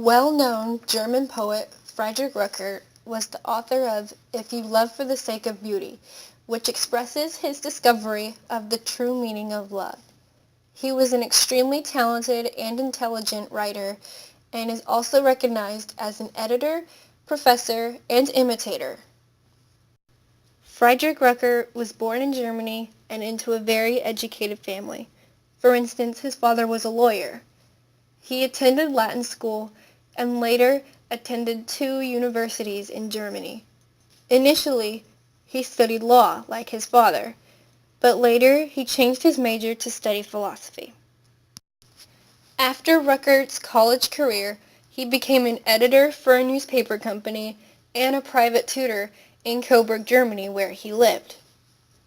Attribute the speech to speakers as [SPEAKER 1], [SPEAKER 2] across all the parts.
[SPEAKER 1] Well-known German poet Friedrich Ruckert was the author of If You Love for the Sake of Beauty, which expresses his discovery of the true meaning of love. He was an extremely talented and intelligent writer and is also recognized as an editor, professor, and imitator. Friedrich Ruckert was born in Germany and into a very educated family. For instance, his father was a lawyer. He attended Latin school and later attended two universities in Germany. Initially, he studied law like his father, but later he changed his major to study philosophy. After Ruckert's college career, he became an editor for a newspaper company and a private tutor in Coburg, Germany, where he lived.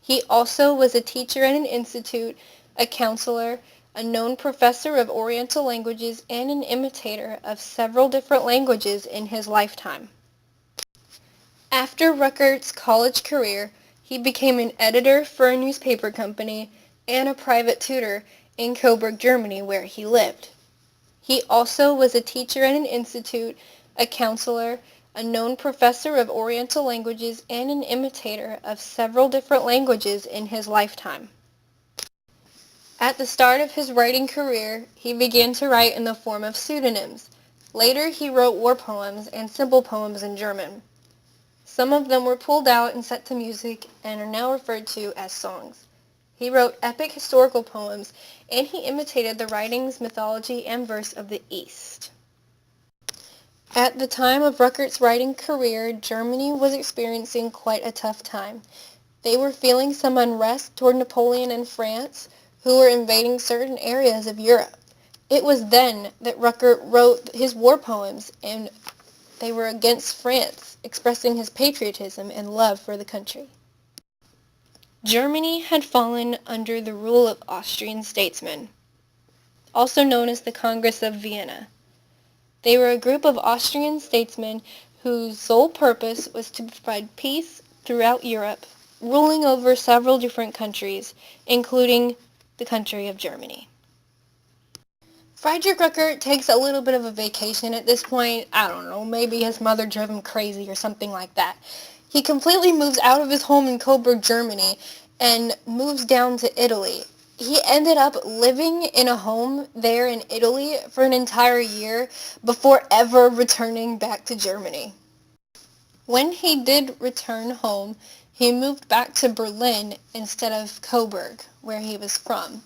[SPEAKER 1] He also was a teacher at an institute, a counselor, a known professor of Oriental languages, and an imitator of several different languages in his lifetime. After Ruckert's college career, he became an editor for a newspaper company and a private tutor in Coburg, Germany, where he lived. He also was a teacher at an institute, a counselor, a known professor of Oriental languages, and an imitator of several different languages in his lifetime. At the start of his writing career, he began to write in the form of pseudonyms. Later, he wrote war poems and simple poems in German. Some of them were pulled out and set to music and are now referred to as songs. He wrote epic historical poems, and he imitated the writings, mythology, and verse of the East. At the time of Ruckert's writing career, Germany was experiencing quite a tough time. They were feeling some unrest toward Napoleon and France, who were invading certain areas of Europe. It was then that Ruckert wrote his war poems, and they were against France, expressing his patriotism and love for the country. Germany had fallen under the rule of Austrian statesmen, also known as the Congress of Vienna. They were a group of Austrian statesmen whose sole purpose was to provide peace throughout Europe, ruling over several different countries, including the country of Germany. Friedrich Ruckert takes a little bit of a vacation at this point. I don't know, maybe his mother drove him crazy or something like that. He completely moves out of his home in Coburg, Germany, and moves down to Italy. He ended up living in a home there in Italy for an entire year before ever returning back to Germany. When he did return home, he moved back to Berlin instead of Coburg, where he was from.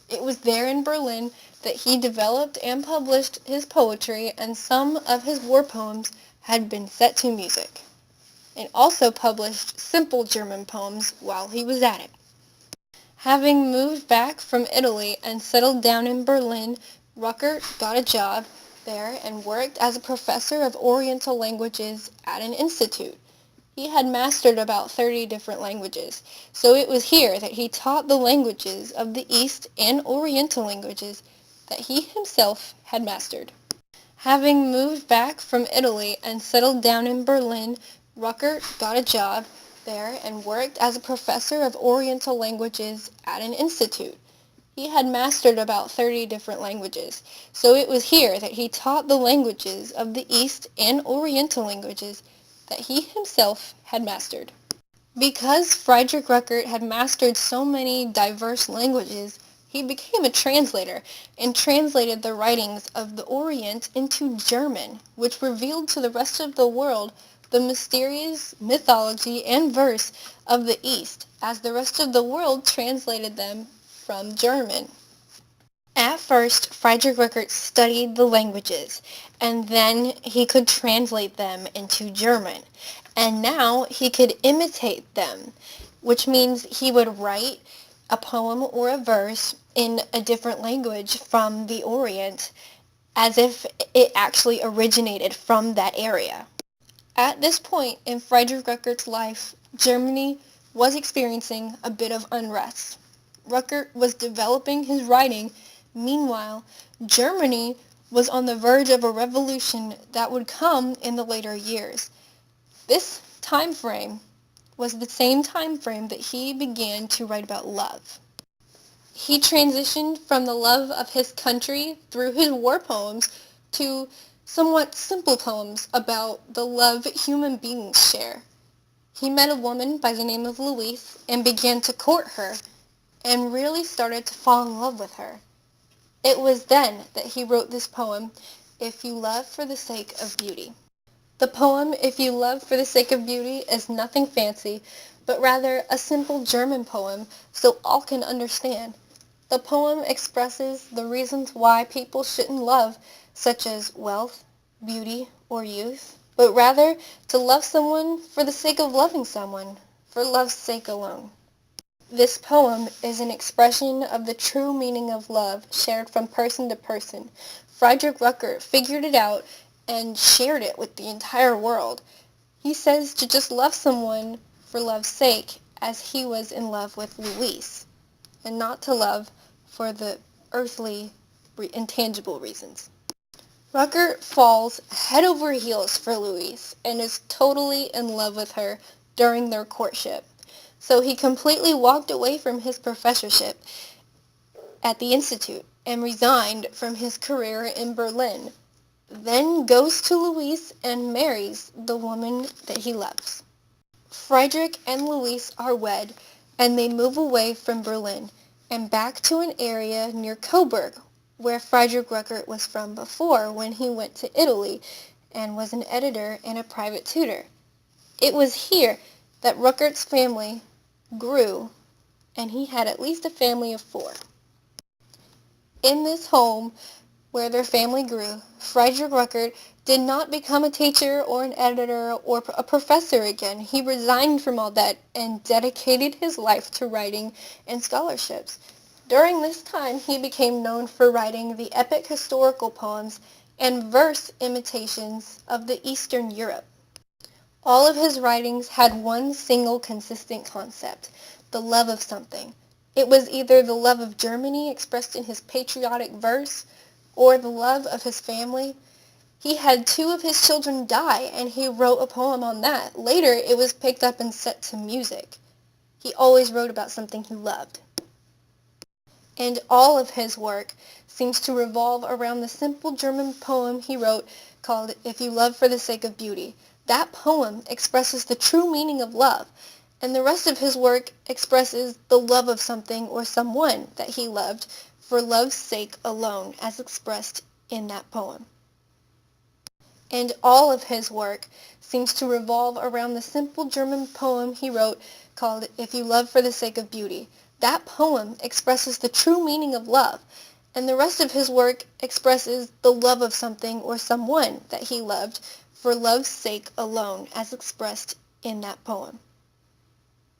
[SPEAKER 1] It was there in Berlin that he developed and published his poetry, and some of his war poems had been set to music, and also published simple German poems while he was at it. Having moved back from Italy and settled down in Berlin, Ruckert got a job there and worked as a professor of Oriental languages at an institute. He had mastered about 30 different languages, so it was here that he taught the languages of the East and Oriental languages that he himself had mastered. Having moved back from Italy and settled down in Berlin, Ruckert got a job there and worked as a professor of Oriental languages at an institute. He had mastered about 30 different languages, so it was here that he taught the languages of the East and Oriental languages that he himself had mastered. Because Friedrich Ruckert had mastered so many diverse languages, he became a translator and translated the writings of the Orient into German, which revealed to the rest of the world the mysterious mythology and verse of the East, as the rest of the world translated them from German. At first, Friedrich Ruckert studied the languages, and then he could translate them into German. And now he could imitate them, which means he would write a poem or a verse in a different language from the Orient, as if it actually originated from that area. At this point in Friedrich Ruckert's life, Germany was experiencing a bit of unrest. Ruckert was developing his writing. Meanwhile, Germany was on the verge of a revolution that would come in the later years. This time frame was the same time frame that he began to write about love. He transitioned from the love of his country through his war poems to somewhat simple poems about the love human beings share. He met a woman by the name of Louise and began to court her and really started to fall in love with her. It was then that he wrote this poem, If You Love for the Sake of Beauty. The poem, If You Love for the Sake of Beauty, is nothing fancy, but rather a simple German poem so all can understand. The poem expresses the reasons why people shouldn't love, such as wealth, beauty, or youth, but rather to love someone for the sake of loving someone, for love's sake alone. This poem is an expression of the true meaning of love shared from person to person. Frederich Ruckert figured it out and shared it with the entire world. He says to just love someone for love's sake as he was in love with Louise, and not to love for the earthly, intangible reasons. Ruckert falls head over heels for Louise and is totally in love with her during their courtship. So he completely walked away from his professorship at the Institute and resigned from his career in Berlin, then goes to Louise and marries the woman that he loves. Friedrich and Louise are wed, and they move away from Berlin and back to an area near Coburg, where Friedrich Ruckert was from before when he went to Italy and was an editor and a private tutor. It was here that Ruckert's family grew, and he had at least a family of 4. In this home where their family grew, Friedrich Ruckert did not become a teacher or an editor or a professor again. He resigned from all that and dedicated his life to writing and scholarships. During this time, he became known for writing the epic historical poems and verse imitations of the Eastern Europe. All of his writings had one single consistent concept, the love of something. It was either the love of Germany expressed in his patriotic verse or the love of his family. He had 2 of his children die, and he wrote a poem on that. Later, it was picked up and set to music. He always wrote about something he loved. And all of his work seems to revolve around the simple German poem he wrote called If You Love for the Sake of Beauty. That poem expresses the true meaning of love, and the rest of his work expresses the love of something or someone that he loved for love's sake alone, as expressed in that poem. And all of his work seems to revolve around the simple German poem he wrote called If You Love for the Sake of Beauty. That poem expresses the true meaning of love, and the rest of his work expresses the love of something or someone that he loved for love's sake alone, as expressed in that poem.